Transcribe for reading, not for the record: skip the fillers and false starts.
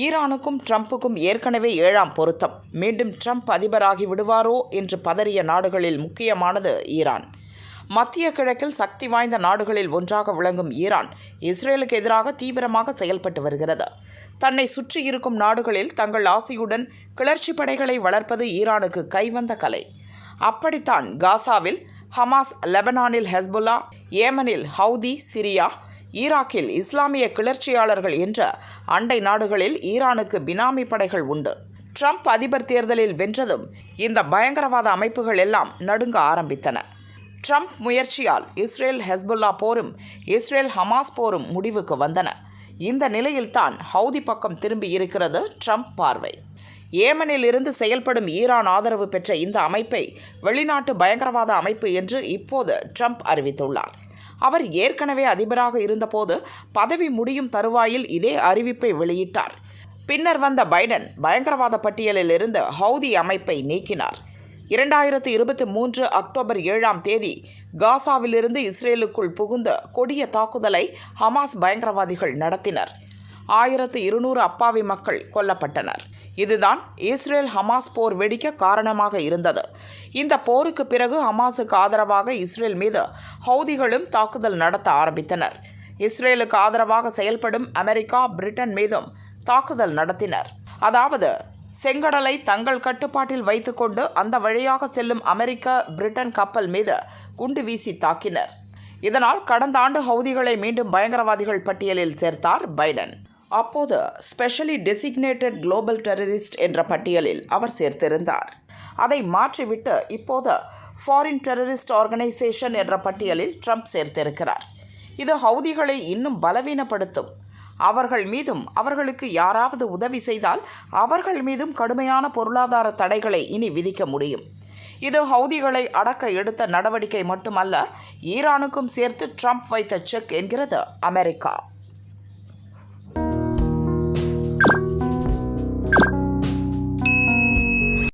ஈரானுக்கும் ட்ரம்புக்கும் ஏற்கனவே 7ஆம் பொருத்தம். மீண்டும் ட்ரம்ப் அதிபராகி விடுவாரோ என்று பதறிய நாடுகளில் முக்கியமானது ஈரான். மத்திய கிழக்கில் சக்தி வாய்ந்த நாடுகளில் ஒன்றாக விளங்கும் ஈரான் இஸ்ரேலுக்கு எதிராக தீவிரமாக செயல்பட்டு வருகிறது. தன்னை சுற்றி இருக்கும் நாடுகளில் தங்கள் ஆசையுடன் கிளர்ச்சி படைகளை வளர்ப்பது ஈரானுக்கு கைவந்த கலை. அப்படித்தான் காசாவில் ஹமாஸ், லெபனானில் ஹெஸ்புல்லா, ஏமனில் ஹவுதி, சிரியா, ஈராக்கில் இஸ்லாமிய கிளர்ச்சியாளர்கள் என்ற அண்டை நாடுகளில் ஈரானுக்கு பினாமி படைகள் உண்டு. ட்ரம்ப் அதிபர் தேர்தலில் வென்றதும் இந்த பயங்கரவாத அமைப்புகள் எல்லாம் நடுங்க ஆரம்பித்தன. ட்ரம்ப் முயற்சியால் இஸ்ரேல் ஹெஸ்புல்லா போரும் இஸ்ரேல் ஹமாஸ் போரும் முடிவுக்கு வந்தன. இந்த நிலையில்தான் ஹவுதி பக்கம் திரும்பி இருக்கிறது ட்ரம்ப் பார்வை. ஏமனில் இருந்து செயல்படும் ஈரான் ஆதரவு பெற்ற இந்த அமைப்பை வெளிநாட்டு பயங்கரவாத அமைப்பு என்று இப்போது ட்ரம்ப் அறிவித்துள்ளார். அவர் ஏற்கனவே அதிபராக இருந்தபோது பதவி முடியும் தருவாயில் இதே அறிவிப்பை வெளியிட்டார். பின்னர் வந்த பைடன் பயங்கரவாத பட்டியலில் இருந்து ஹவுதி அமைப்பை நீக்கினார். 2023 அக்டோபர் 7ஆம் தேதி காசாவிலிருந்து இஸ்ரேலுக்குள் புகுந்த கொடிய தாக்குதலை ஹமாஸ் பயங்கரவாதிகள் நடத்தினர். 1200 அப்பாவி மக்கள் கொல்லப்பட்டனர். இதுதான் இஸ்ரேல் ஹமாஸ் போர் வெடிக்க காரணமாக இருந்தது. இந்த போருக்கு பிறகு ஹமாஸுக்கு ஆதரவாக இஸ்ரேல் மீது ஹவுதிகளும் தாக்குதல் நடத்த ஆரம்பித்தனர். இஸ்ரேலுக்கு ஆதரவாக செயல்படும் அமெரிக்கா, பிரிட்டன் மீதும் தாக்குதல் நடத்தினர். அதாவது செங்கடலை தங்கள் கட்டுப்பாட்டில் வைத்துக்கொண்டு அந்த வழியாக செல்லும் அமெரிக்க, பிரிட்டன் கப்பல் மீது குண்டு வீசி தாக்கினர். இதனால் கடந்த ஆண்டு ஹவுதிகளை மீண்டும் பயங்கரவாதிகள் பட்டியலில் சேர்த்தார் பைடன். அப்போது ஸ்பெஷலி டெசிக்னேட்டட் குளோபல் டெரரிஸ்ட் என்ற பட்டியலில் அவர் சேர்த்திருந்தார். அதை மாற்றிவிட்டு இப்போது ஃபாரின் டெரரிஸ்ட் ஆர்கனைசேஷன் என்ற பட்டியலில் ட்ரம்ப் சேர்த்திருக்கிறார். இது ஹவுதிகளை இன்னும் பலவீனப்படுத்தும். அவர்கள் மீதும் அவர்களுக்கு யாராவது உதவி செய்தால் அவர்கள் மீதும் கடுமையான பொருளாதார தடைகளை இனி விதிக்க முடியும். இது ஹவுதிகளை அடக்க எடுத்த நடவடிக்கை மட்டுமல்ல, ஈரானுக்கும் சேர்த்து ட்ரம்ப் வைத்த செக் என்கிறது அமெரிக்கா.